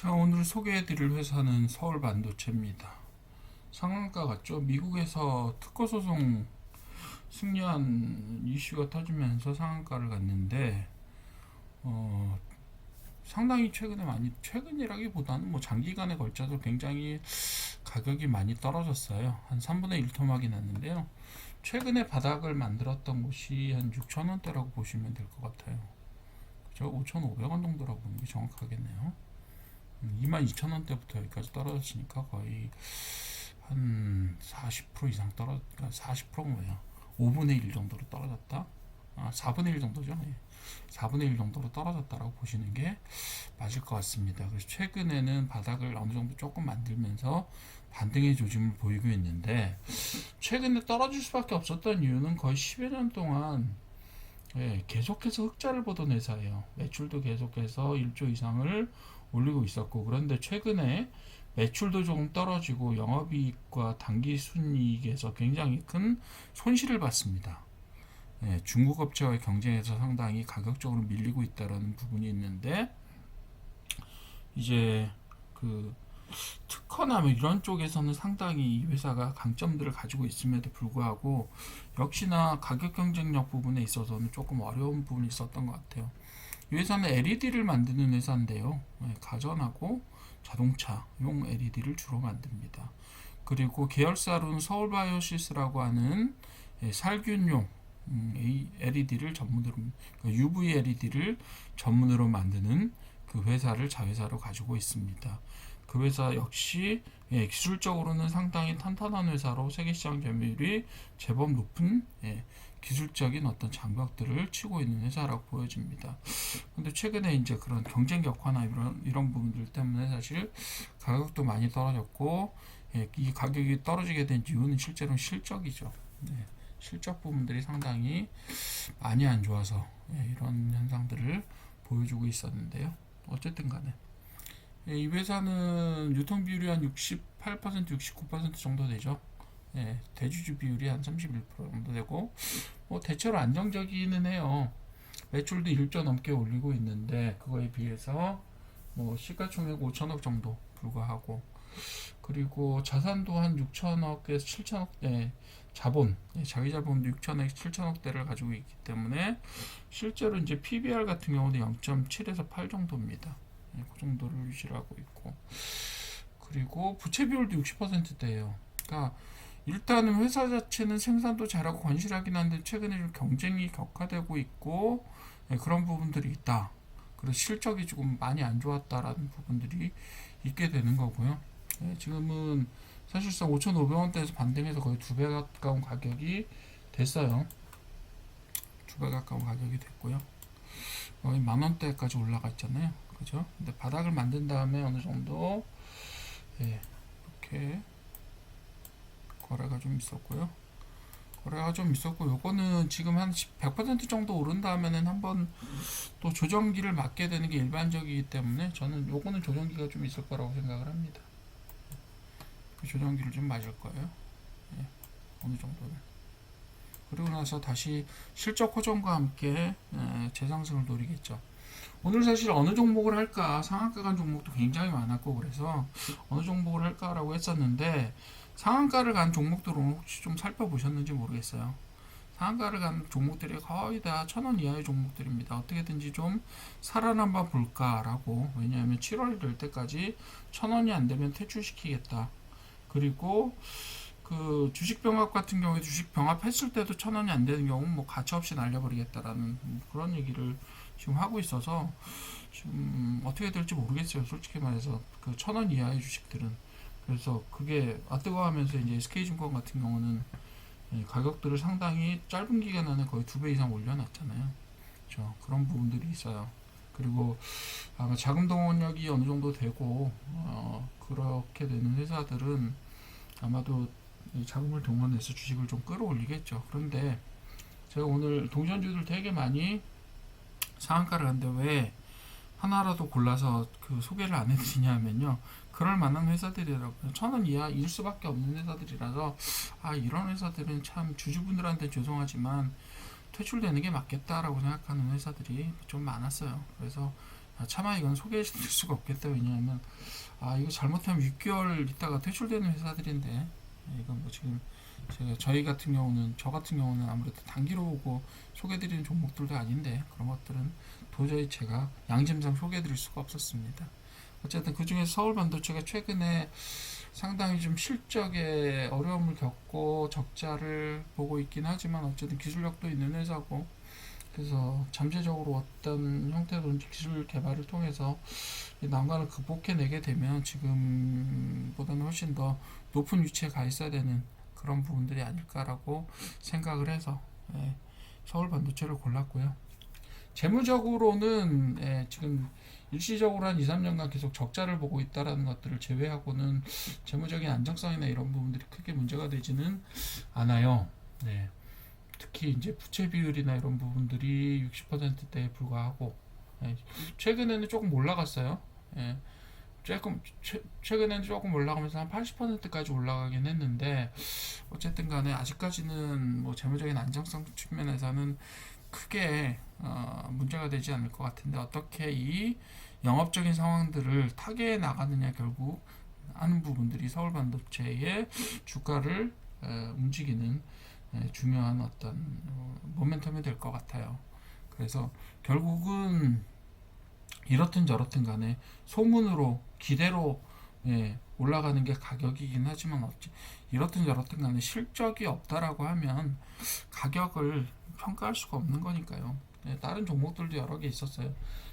자, 오늘 소개해드릴 회사는 서울반도체입니다. 상한가 같죠? 미국에서 특허 소송 승리한 이슈가 터지면서 상한가를 갔는데, 어, 상당히 최근이라기보다는 뭐 장기간에 걸쳐서 굉장히 가격이 많이 떨어졌어요. 한 3분의 1 토막이 났는데요. 최근에 바닥을 만들었던 곳이 한 6,000원대라고 보시면 될 것 같아요. 그죠? 5,500원 정도라고 보는 게 정확하겠네요. 22,000원대부터 여기까지 떨어졌으니까 거의 한 40% 이상 그러니까 40%가 뭐야? 5분의 1 정도로 떨어졌다? 4분의 1 정도죠. 예. 4분의 1 정도로 떨어졌다라고 보시는 게 맞을 것 같습니다. 그래서 최근에는 바닥을 어느 정도 조금 만들면서 반등의 조짐을 보이고 있는데, 최근에 떨어질 수밖에 없었던 이유는 거의 10여 년 동안 계속해서 흑자를 보던 회사예요. 매출도 계속해서 1조 이상을 올리고 있었고, 그런데 최근에 매출도 조금 떨어지고 영업이익과 당기순이익에서 굉장히 큰 손실을 봤습니다. 중국 업체와의 경쟁에서 상당히 가격적으로 밀리고 있다는 부분이 있는데, 이제 그 특허나 뭐 이런 쪽에서는 상당히 이 회사가 강점들을 가지고 있음에도 불구하고 역시나 가격 경쟁력 부분에 있어서는 조금 어려운 부분이 있었던 것 같아요. 이 회사는 LED를 만드는 회사인데요. 가전하고 자동차용 LED를 주로 만듭니다. 그리고 계열사로는 서울바이오시스라고 하는 살균용 LED를 전문으로, UV LED를 전문으로 만드는 그 회사를 자회사로 가지고 있습니다. 그 회사 역시 기술적으로는 상당히 탄탄한 회사로 세계시장 점유율이 제법 높은 기술적인 어떤 장벽들을 치고 있는 회사라고 보여집니다. 근데 최근에 이제 그런 경쟁 격화나 이런 부분들 때문에 사실 가격도 많이 떨어졌고, 이 가격이 떨어지게 된 이유는 실제로는 실적이죠. 실적 부분들이 상당히 많이 안 좋아서 이런 현상들을 보여주고 있었는데요. 어쨌든 간에 이 회사는 유통 비율이 한 68%, 69% 정도 되죠. 대주주 비율이 한 31% 정도 되고, 뭐 대체로 안정적이기는 해요. 매출도 1조 넘게 올리고 있는데, 그거에 비해서 뭐 시가총액 5천억 정도 불과하고, 그리고 자산도 한 6천억에서 7천억, 자본, 자기 자본도 6천억, 7천억대를 가지고 있기 때문에 실제로 이제 PBR 같은 경우는 0.7에서 8 정도입니다. 그 정도를 유지하고 있고, 그리고 부채 비율도 60%대예요. 그러니까 일단은 회사 자체는 생산도 잘하고 건실하긴 한데 최근에 좀 경쟁이 격화되고 있고, 그런 부분들이 있다. 그래서 실적이 조금 많이 안 좋았다라는 부분들이 있게 되는 거고요. 지금은 사실상 5,500원대에서 반등해서 거의 2배 가까운 가격이 됐어요. 2배 가까운 가격이 됐고요. 거의 만원대까지 올라가 있잖아요. 그죠? 근데 바닥을 만든 다음에 어느 정도 이렇게 거래가 좀 있었고요. 요거는 지금 한 100% 정도 오른 다음에는 한번 또 조정기를 맞게 되는 게 일반적이기 때문에 저는 요거는 조정기가 좀 있을 거라고 생각을 합니다. 그 조정기를 좀 맞을 거예요. 어느 정도는. 그리고 나서 다시 실적 호전과 함께 재상승을 노리겠죠. 오늘 사실 어느 종목을 할까, 상한가 간 종목도 굉장히 많았고, 그래서 어느 종목을 할까라고 했었는데, 상한가를 간 종목들은 혹시 좀 살펴보셨는지 모르겠어요. 상한가를 간 종목들이 거의 다 1,000원 이하의 종목들입니다. 어떻게든지 좀 살아남아 볼까라고. 왜냐하면 7월이 될 때까지 1,000원이 안 되면 퇴출시키겠다. 그리고 그 주식 병합 같은 경우에 주식 병합했을 때도 1,000원이 안 되는 경우는 뭐 가차없이 날려버리겠다라는 그런 얘기를 지금 하고 있어서 지금 어떻게 될지 모르겠어요. 솔직히 말해서 그 1,000원 이하의 주식들은. 그래서 그게 뜨거워하면서 이제 SK증권 같은 경우는 가격들을 상당히 짧은 기간 안에 거의 2배 이상 올려놨잖아요. 그렇죠? 그런 부분들이 있어요. 그리고 아마 자금 동원력이 어느 정도 되고 그렇게 되는 회사들은 아마도 자금을 동원해서 주식을 좀 끌어올리겠죠. 그런데 제가 오늘 동전주들 되게 많이 상한가를 하는데 왜 하나라도 골라서 그 소개를 안 해드리냐면요, 그럴 만한 회사들이라고요. 1,000원 이하일 수밖에 없는 회사들이라서 이런 회사들은 참 주주분들한테 죄송하지만 퇴출되는 게 맞겠다라고 생각하는 회사들이 좀 많았어요. 그래서 차마 이건 소개해 드릴 수가 없겠다. 왜냐하면 이거 잘못하면 6개월 있다가 퇴출되는 회사들인데, 이건 뭐 지금 저 같은 경우는 아무래도 단기로 보고 소개드리는 종목들도 아닌데, 그런 것들은 도저히 제가 양심상 소개드릴 수가 없었습니다. 어쨌든 그 중에 서울 반도체가 최근에 상당히 좀 실적에 어려움을 겪고 적자를 보고 있긴 하지만, 어쨌든 기술력도 있는 회사고, 그래서 잠재적으로 어떤 형태로든지 기술 개발을 통해서 이 난관을 극복해내게 되면 지금보다는 훨씬 더 높은 위치에 가 있어야 되는 그런 부분들이 아닐까라고 생각을 해서, 서울 반도체를 골랐고요. 재무적으로는, 지금 일시적으로 한 2, 3년간 계속 적자를 보고 있다라는 것들을 제외하고는 재무적인 안정성이나 이런 부분들이 크게 문제가 되지는 않아요. 네. 특히 이제 부채 비율이나 이런 부분들이 60%대에 불과하고, 최근에는 조금 올라갔어요. 예, 최근에는 조금 올라가면서 한 80%까지 올라가긴 했는데, 어쨌든 간에 아직까지는 뭐 재무적인 안정성 측면에서는 크게 문제가 되지 않을 것 같은데, 어떻게 이 영업적인 상황들을 타개해 나가느냐, 결국 하는 부분들이 서울 반도체의 주가를 움직이는 중요한 어떤 모멘텀이 될 것 같아요. 그래서 결국은 이렇든 저렇든 간에 소문으로 기대로 올라가는 게 가격이긴 하지만, 어찌 이렇든 저렇든 간에 실적이 없다라고 하면 가격을 평가할 수가 없는 거니까요. 다른 종목들도 여러 개 있었어요.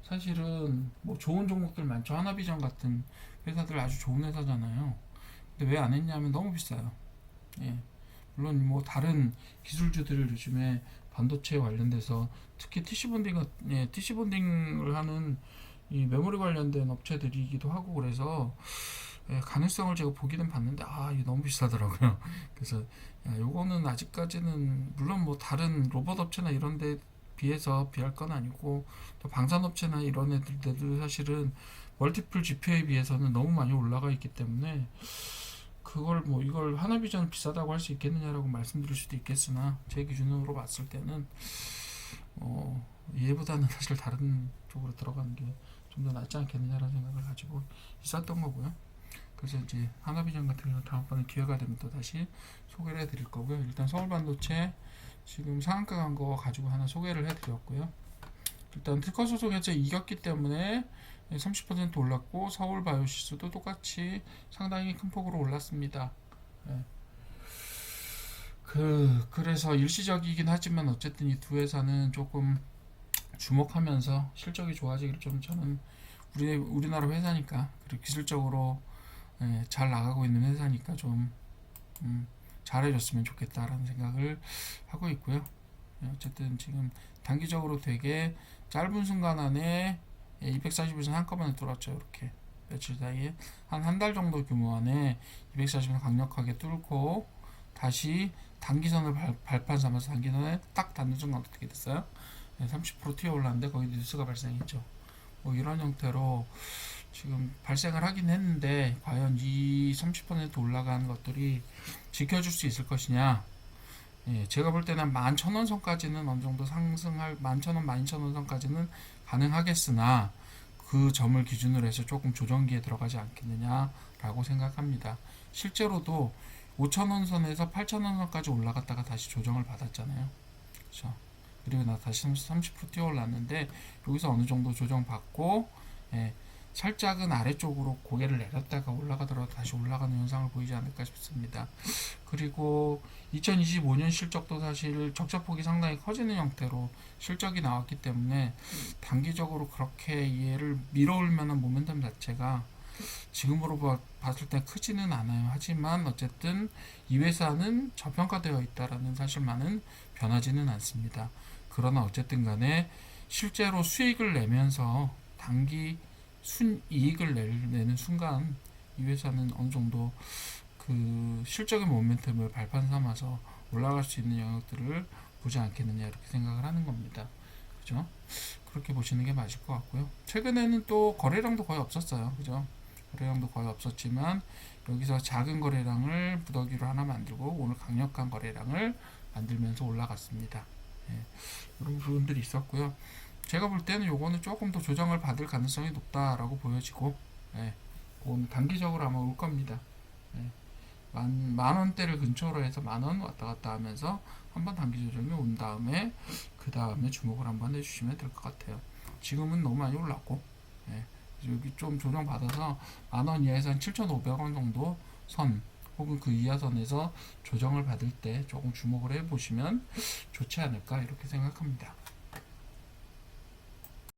사실은 뭐 좋은 종목들 많죠. 하나비전 같은 회사들 아주 좋은 회사잖아요. 근데 왜 안 했냐면 너무 비싸요. 예. 물론 뭐 다른 기술주들 요즘에 반도체 관련돼서 특히 TC 본딩을 하는 이 메모리 관련된 업체들이기도 하고, 그래서 가능성을 제가 보기는 봤는데 이게 너무 비싸더라고요. 그래서 요거는 아직까지는, 물론 뭐 다른 로봇 업체나 이런 데 비해서 비할 건 아니고, 또 방산업체나 이런 애들도 사실은 멀티플 GPU에 비해서는 너무 많이 올라가 있기 때문에, 그걸 뭐 이걸 하나비전 비싸다고 할 수 있겠느냐라고 말씀드릴 수도 있겠으나, 제 기준으로 봤을 때는 얘보다는 사실 다른 쪽으로 들어가는 게 좀 더 낫지 않겠느냐라는 생각을 가지고 있었던 거고요. 그래서 이제 하나비전 같은 경우는 다음번에 기회가 되면 또 다시 소개를 해드릴 거고요. 일단 서울 반도체 지금 상한가 간 거 가지고 하나 소개를 해드렸고요. 일단 특허 소송에서 이겼기 때문에 30% 올랐고, 서울 바이오시스도 똑같이 상당히 큰 폭으로 올랐습니다. 그래서 일시적이긴 하지만 어쨌든 이 두 회사는 조금 주목하면서 실적이 좋아지기를 좀, 저는 우리나라 회사니까, 그리고 기술적으로 잘 나가고 있는 회사니까 좀 잘해줬으면 좋겠다라는 생각을 하고 있고요. 어쨌든 지금 단기적으로 되게 짧은 순간 안에 240에서 한꺼번에 뚫었죠. 이렇게 며칠 사이에 한 달 정도 규모 안에 240을 강력하게 뚫고 다시 단기선을 발판 삼아서 단기선에 딱 닿는 순간 어떻게 됐어요? 30% 튀어 올랐는데 거기 뉴스가 발생했죠. 뭐 이런 형태로 지금 발생을 하긴 했는데, 과연 이 30% 올라가는 것들이 지켜줄 수 있을 것이냐. 제가 볼 때는 11,000원 선까지는 어느 정도 상승할, 11,000원, 12,000원 선까지는 가능하겠으나, 그 점을 기준으로 해서 조금 조정기에 들어가지 않겠느냐라고 생각합니다. 실제로도 5,000원 선에서 8,000원 선까지 올라갔다가 다시 조정을 받았잖아요. 그렇죠? 그리고 다시 30% 뛰어 올랐는데, 여기서 어느 정도 조정받고, 살짝은 아래쪽으로 고개를 내렸다가 올라가더라도 다시 올라가는 현상을 보이지 않을까 싶습니다. 그리고 2025년 실적도 사실 적자폭이 상당히 커지는 형태로 실적이 나왔기 때문에, 단기적으로 그렇게 얘를 밀어올 만한 모멘텀 자체가 지금으로 봤을 때 크지는 않아요. 하지만 어쨌든 이 회사는 저평가되어 있다라는 사실만은 변하지는 않습니다. 그러나 어쨌든 간에 실제로 수익을 내면서 단기 순이익을 내는 순간, 이 회사는 어느 정도 그 실적의 모멘텀을 발판 삼아서 올라갈 수 있는 영역들을 보지 않겠느냐, 이렇게 생각을 하는 겁니다. 그죠? 그렇게 보시는 게 맞을 것 같고요. 최근에는 또 거래량도 거의 없었어요. 그죠? 거래량도 거의 없었지만, 여기서 작은 거래량을 무더기로 하나 만들고 오늘 강력한 거래량을 만들면서 올라갔습니다. 이런 부분들이 있었고요. 제가 볼 때는 요거는 조금 더 조정을 받을 가능성이 높다라고 보여지고, 예, 그거는 단기적으로 아마 올 겁니다. 예, 만 원대를 근처로 해서 만 원 왔다 갔다 하면서 한번 단기 조정이 온 다음에 그 다음에 주목을 한번 해주시면 될 것 같아요. 지금은 너무 많이 올랐고, 예, 여기 좀 조정 받아서 만 원 이하에서 한 7,500원 정도 선 혹은 그 이하 선에서 조정을 받을 때 조금 주목을 해보시면 좋지 않을까 이렇게 생각합니다.